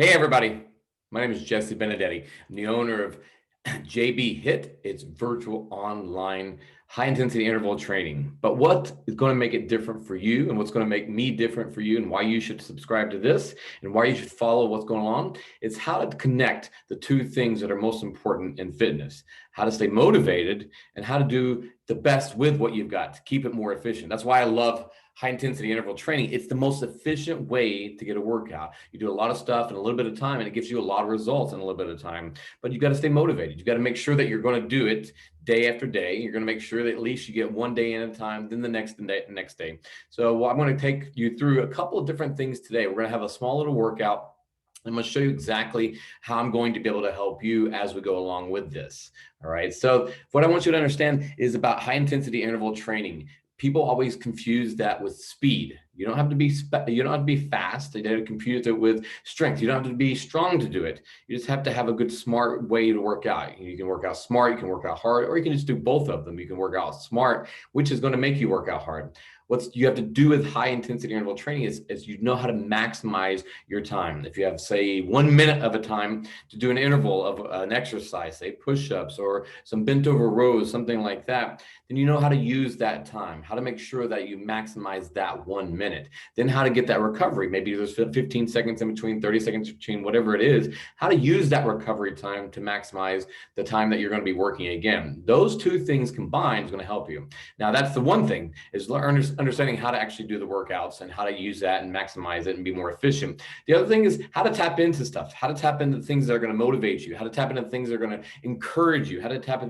Hey everybody, my name is Jesse Benedetti. I'm the owner of JB Hiit. It's virtual online high intensity interval training. But what is going to make it different for you and what's going to make me different for you and why you should subscribe to this and why you should follow what's going on is how to connect the two things that are most important in fitness, how to stay motivated and how to do the best with what you've got to keep it more efficient. That's why I love high intensity interval training. It's the most efficient way to get a workout. You do a lot of stuff in a little bit of time and it gives you a lot of results in a little bit of time, but you got to stay motivated. You got to make sure that you're going to do it day after day. You're going to make sure that at least you get one day in at a time, then the next day. So I'm going to take you through a couple of different things today. We're going to have a small little workout. I'm going to show you exactly how I'm going to be able to help you as we go along with this. All right. So what I want you to understand is about high intensity interval training. People always confuse that with speed. You don't have to be fast. They don't confuse it with strength. You don't have to be strong to do it. You just have to have a good, smart way to work out. You can work out smart, you can work out hard, or you can just do both of them. You can work out smart, which is going to make you work out hard. What you have to do with high intensity interval training is you know how to maximize your time. If you have, say, 1 minute of a time to do an interval of an exercise, say push-ups or some bent over rows, something like that, then you know how to use that time, how to make sure that you maximize that 1 minute. Then how to get that recovery. Maybe there's 15 seconds in between, 30 seconds in between, whatever it is, how to use that recovery time to maximize the time that you're going to be working again. Those two things combined is going to help you. Now, that's the one thing, is understanding how to actually do the workouts and how to use that and maximize it and be more efficient. The other thing is how to tap into stuff, how to tap into things that are going to motivate you, how to tap into things that are going to encourage you, how to tap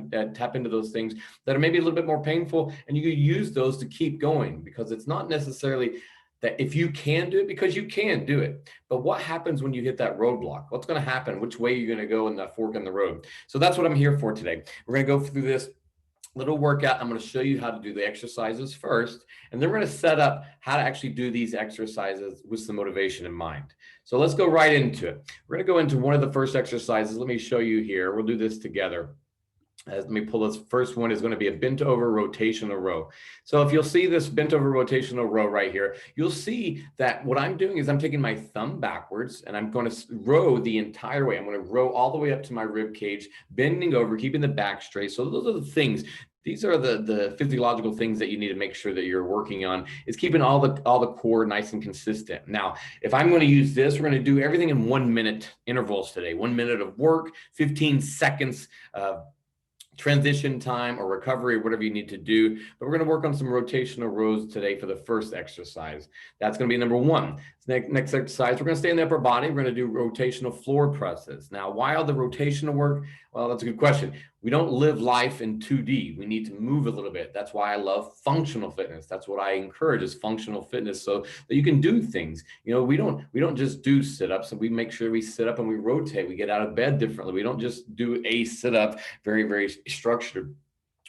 into those things that are maybe a little bit more painful, and you can use those to keep going, because it's not necessarily that if you can do it, because you can do it, but what happens when you hit that roadblock? What's going to happen? Which way are you going to go in that fork in the road? So that's what I'm here for today. We're going to go through this little workout. I'm going to show you how to do the exercises first, and then we're going to set up how to actually do these exercises with some motivation in mind. So let's go right into it. We're going to go into one of the first exercises. Let me show you here. We'll do this together. Let me pull this. First one is going to be a bent over rotational row. So if you'll see this bent over rotational row right here, you'll see that what I'm doing is I'm taking my thumb backwards and I'm going to row the entire way. I'm going to row all the way up to my rib cage, bending over, keeping the back straight. So those are the things. These are the physiological things that you need to make sure that you're working on, is keeping all the core nice and consistent. Now, if I'm going to use this, we're going to do everything in 1 minute intervals today. 1 minute of work, 15 seconds transition time or recovery, or whatever you need to do. But we're going to work on some rotational rows today for the first exercise. That's going to be number one. Next exercise, we're going to stay in the upper body. We're going to do rotational floor presses. Now, why all the rotational work? Well, that's a good question. We don't live life in 2D. We need to move a little bit. That's why I love functional fitness. That's what I encourage, is functional fitness, so that you can do things. You know, we don't just do sit-ups, and we make sure we sit up and we rotate. We get out of bed differently. We don't just do a sit-up very, very structured.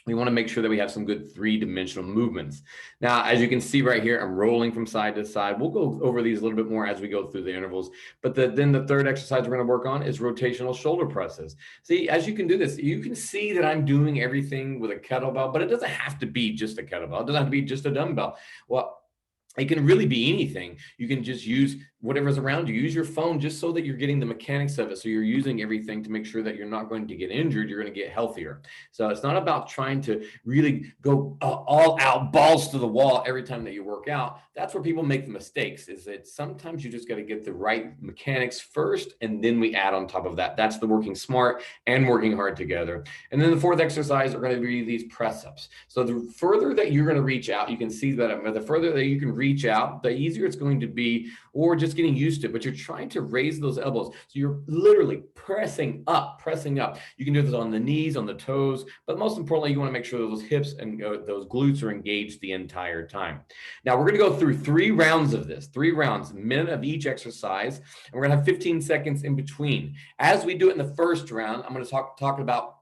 We want to make sure that we have some good three-dimensional movements. Now, as you can see right here, I'm rolling from side to side. We'll go over these a little bit more as we go through the intervals. But then the third exercise we're going to work on is rotational shoulder presses. See, as you can do this, you can see that I'm doing everything with a kettlebell, but it doesn't have to be just a kettlebell. It doesn't have to be just a dumbbell. Well, it can really be anything. You can just use whatever's around you. Use your phone just so that you're getting the mechanics of it. So you're using everything to make sure that you're not going to get injured. You're going to get healthier. So it's not about trying to really go all out, balls to the wall every time that you work out. That's where people make the mistakes, is that sometimes you just got to get the right mechanics first, and then we add on top of that. That's the working smart and working hard together. And then the fourth exercise are going to be these press ups. So the further that you're going to reach out, you can see that the further that you can reach out, the easier it's going to be, or just getting used to it. But you're trying to raise those elbows. So you're literally pressing up. You can do this on the knees, on the toes, but most importantly, you want to make sure those hips and those glutes are engaged the entire time. Now, we're going to go through 3 rounds of this, 3 rounds, a minute of each exercise, and we're going to have 15 seconds in between. As we do it in the first round, I'm going to talk about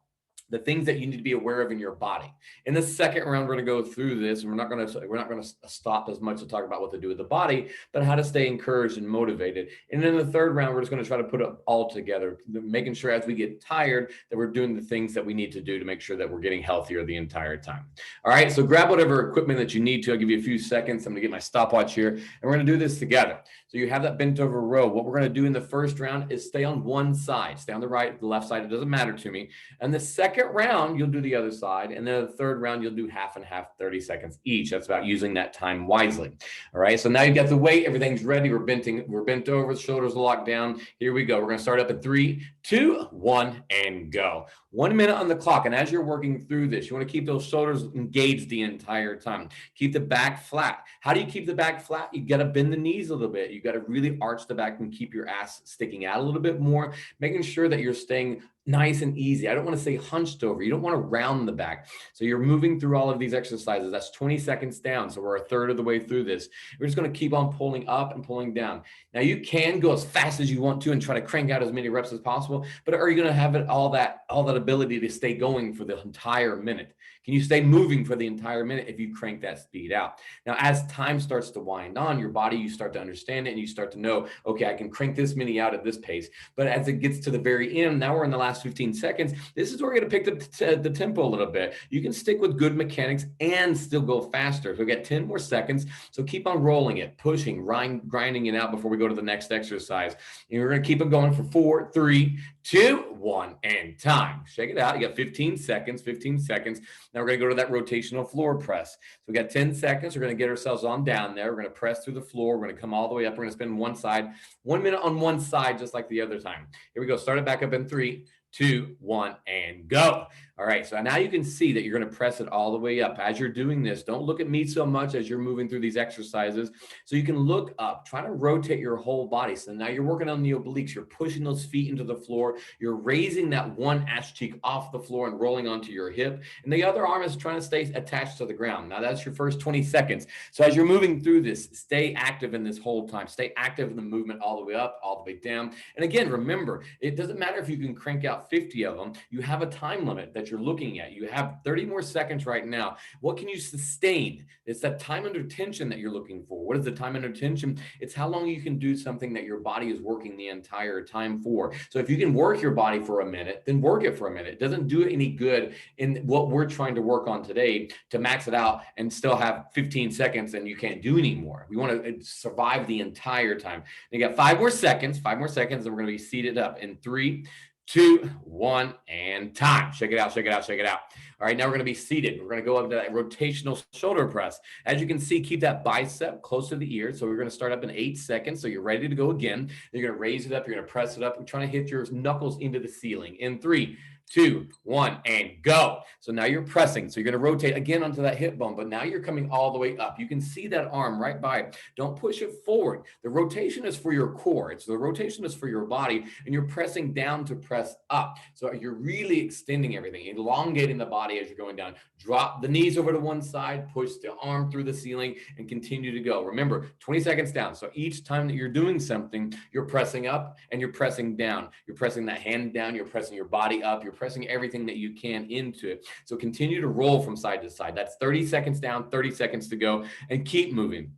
the things that you need to be aware of in your body. In the second round, we're going to go through this, and we're not going to stop as much to talk about what to do with the body, but how to stay encouraged and motivated. And then the third round, we're just going to try to put it all together, making sure as we get tired that we're doing the things that we need to do to make sure that we're getting healthier the entire time. All right, so grab whatever equipment that you need to. I'll give you a few seconds. I'm going to get my stopwatch here, and we're going to do this together. So you have that bent over row. What we're going to do in the first round is stay on one side, stay on the right, the left side. It doesn't matter to me. And the second round, you'll do the other side. And then the third round, you'll do half and half, 30 seconds each. That's about using that time wisely. All right. So now you've got the weight. Everything's ready. We're bent over, the shoulders locked down. Here we go. We're going to start up in 3, 2, 1, and go. 1 minute on the clock. And as you're working through this, you want to keep those shoulders engaged the entire time. Keep the back flat. How do you keep the back flat? You got to bend the knees a little bit. You got to really arch the back and keep your ass sticking out a little bit more, making sure that you're staying nice and easy. I don't want to say hunched over. You don't want to round the back. So you're moving through all of these exercises. That's 20 seconds down. So we're a third of the way through this. We're just going to keep on pulling up and pulling down. Now you can go as fast as you want to and try to crank out as many reps as possible, but are you going to have all that ability to stay going for the entire minute? Can you stay moving for the entire minute if you crank that speed out? Now, as time starts to wind on, your body, you start to understand it and you start to know, okay, I can crank this many out at this pace. But as it gets to the very end, now we're in the last 15 seconds. This is where we're going to pick the tempo a little bit. You can stick with good mechanics and still go faster. So we got 10 more seconds. So keep on rolling it, pushing, grinding it out before we go to the next exercise. And we're going to keep it going for 4, 3, 2, 1, and time. Shake it out. You got 15 seconds. Now we're going to go to that rotational floor press. So we got 10 seconds. We're going to get ourselves on down there. We're going to press through the floor. We're going to come all the way up. We're going to spin one side, 1 minute on one side, just like the other time. Here we go. Start it back up in 3, 2, 1, and go. All right, so now you can see that you're going to press it all the way up. As you're doing this, don't look at me so much as you're moving through these exercises. So you can look up, try to rotate your whole body. So now you're working on the obliques. You're pushing those feet into the floor. You're raising that one ass cheek off the floor and rolling onto your hip. And the other arm is trying to stay attached to the ground. Now that's your first 20 seconds. So as you're moving through this, stay active in this whole time. Stay active in the movement all the way up, all the way down. And again, remember, it doesn't matter if you can crank out 50 of them. You have a time limit that you're looking at. You have 30 more seconds right now. What can you sustain? It's that time under tension that you're looking for. What is the time under tension? It's how long you can do something that your body is working the entire time for. So if you can work your body for a minute, then work it for a minute. It doesn't do any good in what we're trying to work on today to max it out and still have 15 seconds and you can't do anymore. We want to survive the entire time. You got 5 more seconds, and we're going to be seated up in 3, 2, 1, and time. Shake it out. All right, now we're going to be seated. We're going to go up to that rotational shoulder press. As you can see, keep that bicep close to the ear. So we're going to start up in 8 seconds. So you're ready to go again. You're going to raise it up. You're going to press it up. We're trying to hit your knuckles into the ceiling in 3, 2, 1, and go. So now you're pressing. So you're going to rotate again onto that hip bone, but now you're coming all the way up. You can see that arm right by it. Don't push it forward. The rotation is for your core. The rotation is for your body, and you're pressing down to press up. So you're really extending everything, elongating the body as you're going down. Drop the knees over to one side, push the arm through the ceiling, and continue to go. Remember, 20 seconds down. So each time that you're doing something, you're pressing up and you're pressing down. You're pressing that hand down. You're pressing your body up. You're pressing everything that you can into it. So continue to roll from side to side. That's 30 seconds down, 30 seconds to go, and keep moving.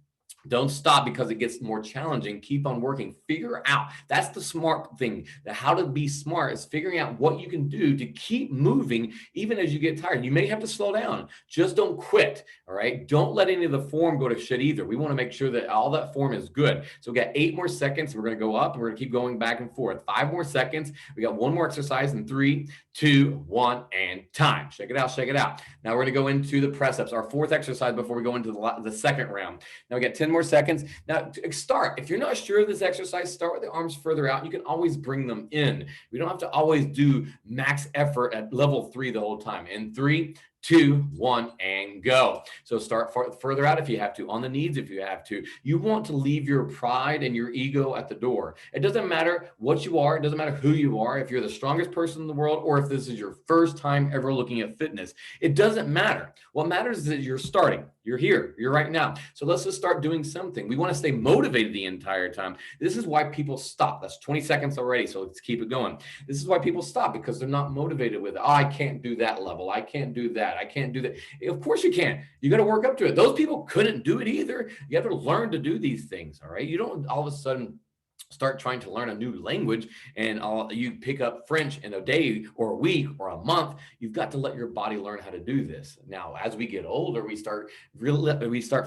Don't stop because it gets more challenging. Keep on working. Figure out. That's the smart thing. How to be smart is figuring out what you can do to keep moving even as you get tired. You may have to slow down. Just don't quit. All right. Don't let any of the form go to shit either. We want to make sure that all that form is good. So we got 8 more seconds. We're going to go up and we're going to keep going back and forth. 5 more seconds. We got 1 more exercise in 3, 2, 1, and time. Shake it out. Now we're going to go into the press ups, our 4th exercise before we go into the second round. Now we got 10 more seconds. Now start. If you're not sure of this exercise, start with the arms further out. You can always bring them in. We don't have to always do max effort at level 3 the whole time. In 3, 2, 1, and go. So start further out if you have to, on the knees if you have to. You want to leave your pride and your ego at the door. It doesn't matter what you are. It doesn't matter who you are. If you're the strongest person in the world or if this is your first time ever looking at fitness, it doesn't matter. What matters is that you're starting. You're here. You're right now. So let's just start doing something. We want to stay motivated the entire time. This is why people stop. That's 20 seconds already. So let's keep it going. This is why people stop, because they're not motivated with, oh, I can't do that level. I can't do that. I can't do that. Of course you can. You got to work up to it. Those people couldn't do it either. You have to learn to do these things. All right. You don't all of a sudden start trying to learn a new language and you pick up French in a day or a week or a month. You've got to let your body learn how to do this. Now, as we get older, we start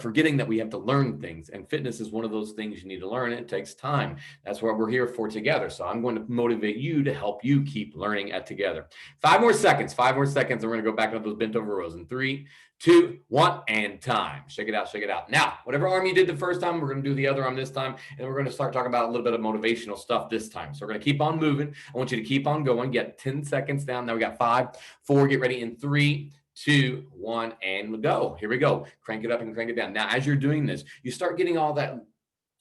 forgetting that we have to learn things, and fitness is one of those things you need to learn. It takes time. That's what we're here for together. So I'm going to motivate you to help you keep learning at together. 5 more seconds, and we're going to go back into those bent over rows in 3, 2, 1, and time. Shake it out, shake it out. Now, whatever arm you did the first time, we're going to do the other arm this time, and we're going to start talking about a little bit of motivational stuff this time. So we're going to keep on moving. I want you to keep on going. Get 10 seconds down. Now we got 5, 4, get ready in 3, 2, 1, and go. Here we go. Crank it up and crank it down. Now, as you're doing this, you start getting all that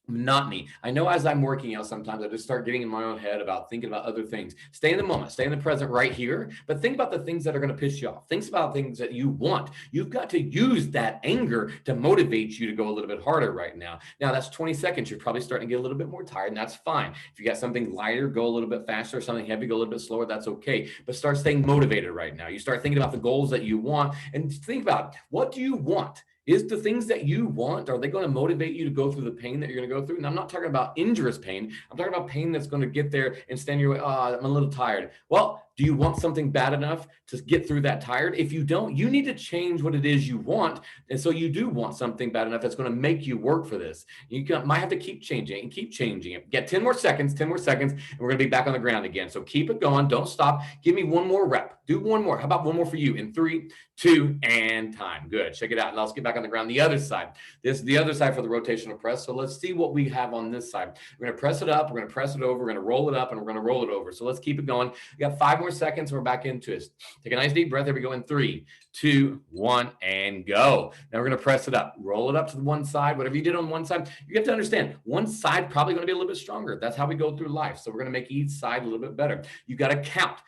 monotony. I know as I'm working out, sometimes I just start getting in my own head about thinking about other things. Stay in the moment, stay in the present right here, but think about the things that are going to piss you off. Think about things that you want. You've got to use that anger to motivate you to go a little bit harder right now. Now that's 20 seconds. You're probably starting to get a little bit more tired, and that's fine. If you got something lighter, go a little bit faster. Something heavy, go a little bit slower. That's okay. But start staying motivated right now. You start thinking about the goals that you want, and think about, what do you want? Is the things that you want, are they going to motivate you to go through the pain that you're going to go through? And I'm not talking about injurious pain. I'm talking about pain that's going to get there and stand your way. Oh, I'm a little tired. Well, do you want something bad enough to get through that tired? If you don't, you need to change what it is you want. And so you do want something bad enough that's going to make you work for this. Might have to keep changing and keep changing it. Get 10 more seconds, and we're going to be back on the ground again. So keep it going. Don't stop. Give me one more rep. Do one more. How about one more for you in 3, 2, and time. Good. Check it out. Now let's get back on the ground. The other side. This is the other side for the rotational press. So let's see what we have on this side. We're going to press it up. We're going to press it over. We're going to roll it up, and we're going to roll it over. So let's keep it going. We got 5 more seconds. And we're back into it. Take a nice deep breath. There we go in 3, 2, 1, and go. Now we're going to press it up. Roll it up to the one side. Whatever you did on one side, you have to understand one side probably going to be a little bit stronger. That's how we go through life. So we're going to make each side a little bit better. You got to count.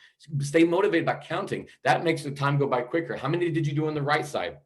Stay motivated by counting. That makes the time go by quicker. How many did you do on the right side?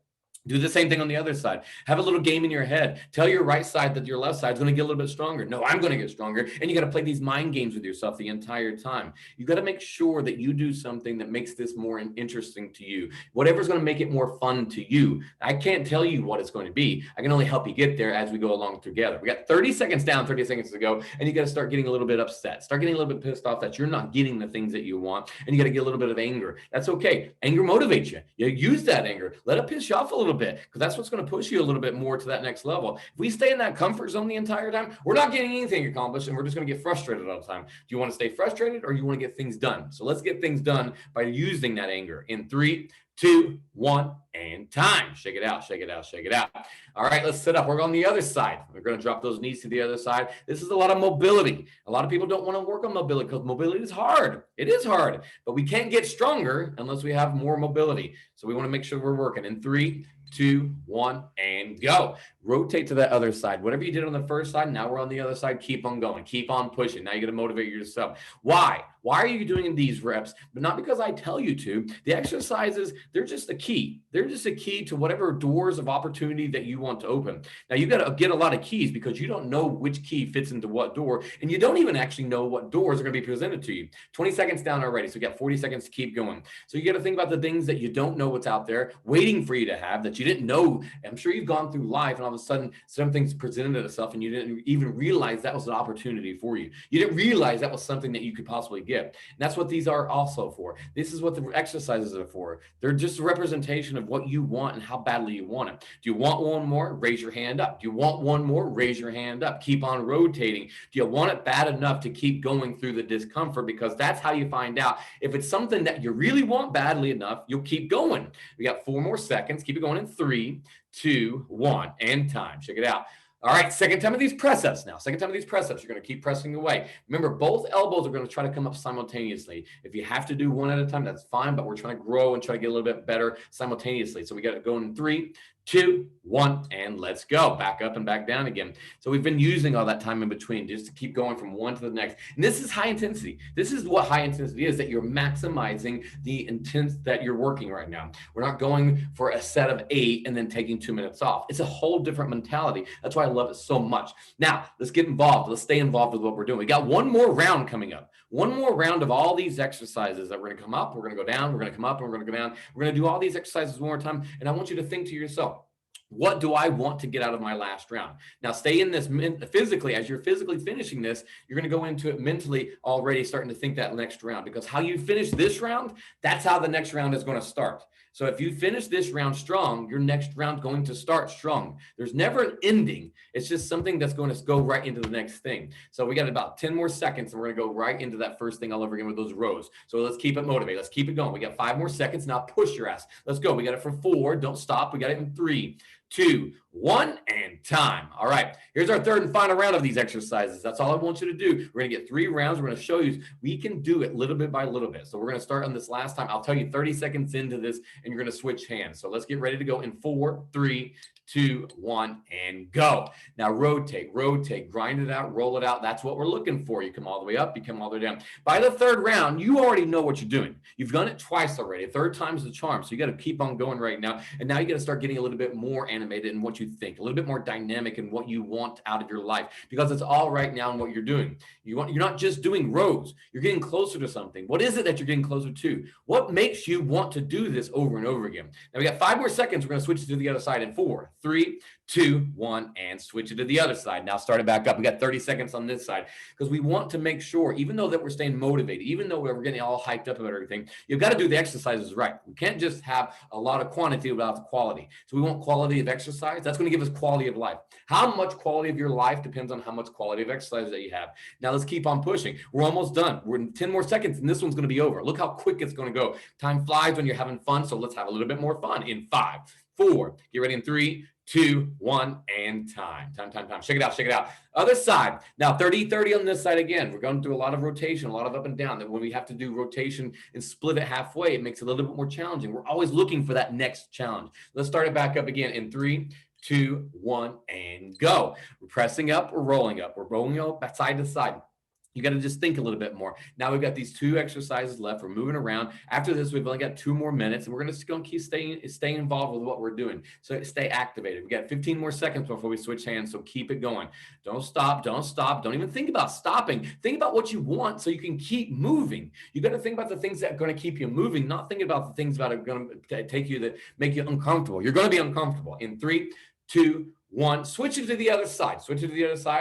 Do the same thing on the other side. Have a little game in your head. Tell your right side that your left side is going to get a little bit stronger. No, I'm going to get stronger. And you got to play these mind games with yourself the entire time. You got to make sure that you do something that makes this more interesting to you. Whatever's going to make it more fun to you. I can't tell you what it's going to be. I can only help you get there as we go along together. We got 30 seconds down, 30 seconds to go. And you got to start getting a little bit upset. Start getting a little bit pissed off that you're not getting the things that you want. And you got to get a little bit of anger. That's okay. Anger motivates you. You use that anger. Let it piss you off a little bit, because that's what's going to push you a little bit more to that next level. If we stay in that comfort zone the entire time, we're not getting anything accomplished, and we're just going to get frustrated all the time. Do you want to stay frustrated, or you want to get things done? So let's get things done by using that anger in 3, 2, 1, and time. Shake it out, shake it out, shake it out. All right, let's sit up. We're on the other side. We're going to drop those knees to the other side. This is a lot of mobility. A lot of people don't want to work on mobility because mobility is hard. It is hard, but we can't get stronger unless we have more mobility. So we want to make sure we're working in 3, 2, 1, and go. Rotate to that other side. Whatever you did on the first side, now we're on the other side. Keep on going. Keep on pushing. Now you got to motivate yourself. Why? Why are you doing these reps? But not because I tell you to. The exercises, they're just a key. They're just a key to whatever doors of opportunity that you want to open. Now you got to get a lot of keys, because you don't know which key fits into what door, and you don't even actually know what doors are going to be presented to you. 20 seconds down already. So you got 40 seconds to keep going. So you got to think about the things that you don't know what's out there waiting for you to have, that you didn't know. I'm sure you've gone through life and all of a sudden something's presented itself and you didn't even realize that was an opportunity for you. You didn't realize that was something that you could possibly get. And that's what these are also for. This is what the exercises are for. They're just a representation of what you want and how badly you want it. Do you want one more? Raise your hand up. Do you want one more? Raise your hand up. Keep on rotating. Do you want it bad enough to keep going through the discomfort? Because that's how you find out. If it's something that you really want badly enough, you'll keep going. We got 4 more seconds. Keep it going in 3, 2, 1, and time. Check it out. All right, second time of these press-ups now. Second time of these press-ups, you're going to keep pressing away. Remember, both elbows are going to try to come up simultaneously. If you have to do one at a time, that's fine, but we're trying to grow and try to get a little bit better simultaneously. So we got to go in 3, 2, 1, and let's go. Back up and back down again. So we've been using all that time in between just to keep going from one to the next. And this is high intensity. This is what high intensity is, that you're maximizing the intense that you're working right now. We're not going for a set of 8 and then taking 2 minutes off. It's a whole different mentality. That's why I love it so much. Now, let's get involved. Let's stay involved with what we're doing. We got one more round coming up. One more round of all these exercises that we're going to come up, we're going to go down, we're going to come up, and we're going to go down. We're going to do all these exercises one more time. And I want you to think to yourself, what do I want to get out of my last round? Now, stay in this physically. As you're physically finishing this, you're going to go into it mentally already starting to think that next round, because how you finish this round, that's how the next round is going to start. So if you finish this round strong, your next round going to start strong. There's never an ending. It's just something that's going to go right into the next thing. So we got about 10 more seconds, and we're going to go right into that first thing all over again with those rows. So let's keep it motivated. Let's keep it going. We got 5 more seconds. Now push your ass. Let's go. We got it for 4. Don't stop. We got it in 3, 2, 1, and time. All right, here's our third and final round of these exercises. That's all I want you to do. We're going to get 3 rounds. We're going to show you we can do it little bit by little bit. So we're going to start on this last time. I'll tell you 30 seconds into this, and you're going to switch hands. So let's get ready to go in 4, 3, 2, 1, and go. Now rotate, grind it out, roll it out. That's what we're looking for. You come all the way up, you come all the way down. By the third round, you already know what you're doing. You've done it twice already. Third time's the charm. So you got to keep on going right now. And now you got to start getting a little bit more animated in what you think, a little bit more dynamic in what you want out of your life, because it's all right now in what you're doing. You're not just doing rows. You're getting closer to something. What is it that you're getting closer to? What makes you want to do this over and over again? Now we got 5 more seconds. We're going to switch to the other side in 4, 3, 2, 1, and switch it to the other side. Now start it back up. We got 30 seconds on this side, because we want to make sure, even though that we're staying motivated, even though we're getting all hyped up about everything, you've got to do the exercises right. We can't just have a lot of quantity without the quality. So we want quality of exercise. That's going to give us quality of life. How much quality of your life depends on how much quality of exercise that you have. Now let's keep on pushing. We're almost done. We're in 10 more seconds, and this one's going to be over. Look how quick it's going to go. Time flies when you're having fun, so let's have a little bit more fun in 5, 4, get ready in 3, 2, 1, and time. Shake it out. Other side. Now 30 on this side again. We're going through a lot of rotation, a lot of up and down. That when we have to do rotation and split it halfway, it makes it a little bit more challenging. We're always looking for that next challenge. Let's start it back up again in 3, 2, 1, and go. We're pressing up, we're rolling up. We're rolling up side to side. You got to just think a little bit more. Now we've got these 2 exercises left. We're moving around. After this, we've only got 2 more minutes, and we're going to keep staying involved with what we're doing. So stay activated. We got 15 more seconds before we switch hands, so keep it going. Don't stop. Don't even think about stopping. Think about what you want so you can keep moving. You got to think about the things that are going to keep you moving, not think about the things that are going to take you that make you uncomfortable. You're going to be uncomfortable. In 3, 2, 1, switch it to the other side.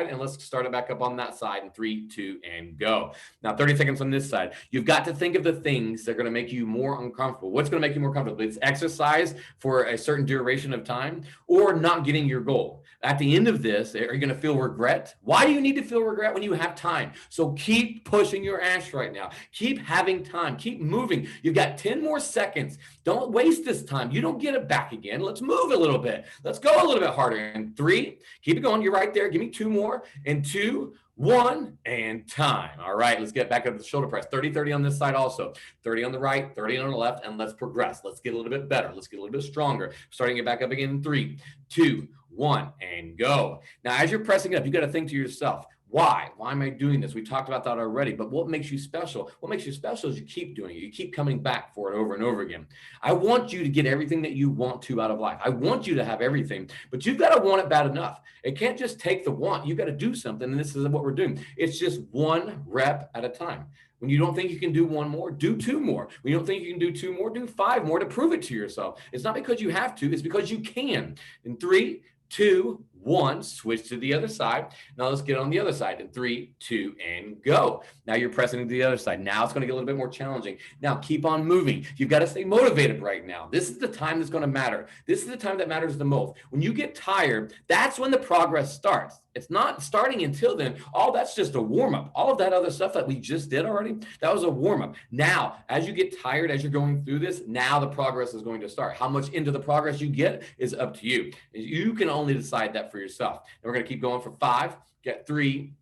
And let's start it back up on that side in 3, 2, and go. Now 30 seconds on this side. You've got to think of the things that are going to make you more uncomfortable. What's going to make you more comfortable? It's exercise for a certain duration of time, or not getting your goal. At the end of this, are you going to feel regret? Why do you need to feel regret when you have time? So keep pushing your ass right now. Keep having time. Keep moving. You've got 10 more seconds. Don't waste this time. You don't get it back again. Let's move a little bit. Let's go a little bit harder. And 3, keep it going. You're right there. Give me 2 more. And 2, 1, and time. All right, let's get back up to the shoulder press. 30 on this side also. 30 on the right, 30 on the left, and let's progress. Let's get a little bit better. Let's get a little bit stronger. Starting it back up again in 3, 2, 1, and go. Now, as you're pressing it up, you got to think to yourself, why? Why am I doing this? We talked about that already, but what makes you special? What makes you special is you keep doing it. You keep coming back for it over and over again. I want you to get everything that you want to out of life. I want you to have everything, but you've got to want it bad enough. It can't just take the want. You've got to do something, and this is what we're doing. It's just 1 rep at a time. When you don't think you can do 1 more, do 2 more. When you don't think you can do 2 more, do 5 more to prove it to yourself. It's not because you have to, it's because you can. In 3, 2, 1, switch to the other side. Now let's get on the other side in 3, 2, and go. Now you're pressing to the other side. Now it's going to get a little bit more challenging. Now keep on moving. You've got to stay motivated right now. This is the time that's going to matter. This is the time that matters the most. When you get tired, that's when the progress starts. It's not starting until then. All that's just a warm up. All of that other stuff that we just did already, that was a warm up. Now, as you get tired, as you're going through this, now the progress is going to start. How much into the progress you get is up to you. You can only decide that for yourself. And we're going to keep going for 5, get 3,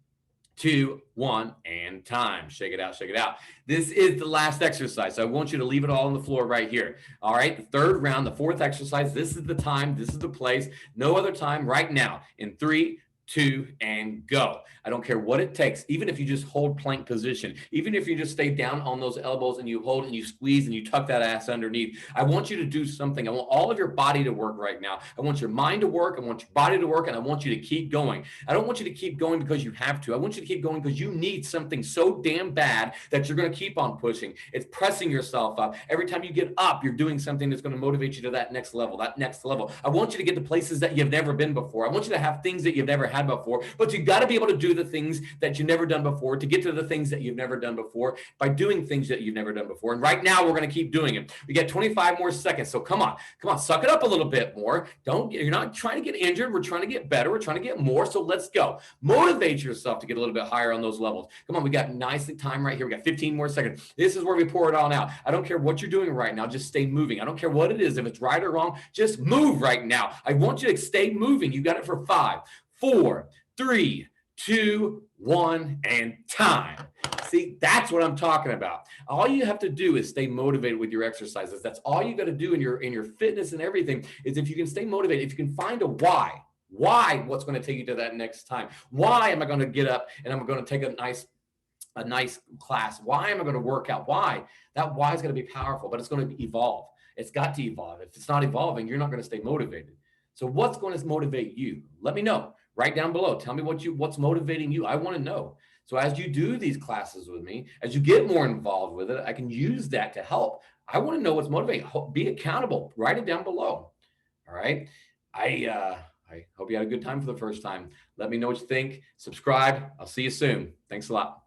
2, 1, and time. Shake it out, shake it out. This is the last exercise. So I want you to leave it all on the floor right here. All right, the third round, the fourth exercise. This is the time, this is the place. No other time right now. In 3, 2, and go. I don't care what it takes, even if you just hold plank position, even if you just stay down on those elbows and you hold and you squeeze and you tuck that ass underneath. I want you to do something. I want all of your body to work right now. I want your mind to work. I want your body to work, and I want you to keep going. I don't want you to keep going because you have to. I want you to keep going because you need something so damn bad that you're going to keep on pushing. It's pressing yourself up. Every time you get up, you're doing something that's going to motivate you to that next level, that next level. I want you to get to places that you've never been before. I want you to have things that you've never had before, but you got to be able to do the things that you've never done before to get to the things that you've never done before by doing things that you've never done before. And right now we're going to keep doing it. We got 25 more seconds. So come on, suck it up a little bit more. You're not trying to get injured. We're trying to get better. We're trying to get more. So let's go. Motivate yourself to get a little bit higher on those levels. Come on. We got nicely time right here. We got 15 more seconds. This is where we pour it on out. I don't care what you're doing right now. Just stay moving. I don't care what it is. If it's right or wrong, just move right now. I want you to stay moving. You got it for 5, 4, 3, 2, 1, and time. See, that's what I'm talking about. All you have to do is stay motivated with your exercises. That's all you got to do in your fitness and everything is if you can stay motivated, if you can find a why, what's going to take you to that next time? Why am I going to get up and I'm going to take a nice class? Why am I going to work out? Why? That why is going to be powerful, but it's going to evolve. It's got to evolve. If it's not evolving, you're not going to stay motivated. So what's going to motivate you? Let me know. Right down below. Tell me what's motivating you. I want to know. So as you do these classes with me, as you get more involved with it, I can use that to help. I want to know what's motivating. Be accountable. Write it down below. All right. I hope you had a good time for the first time. Let me know what you think. Subscribe. I'll see you soon. Thanks a lot.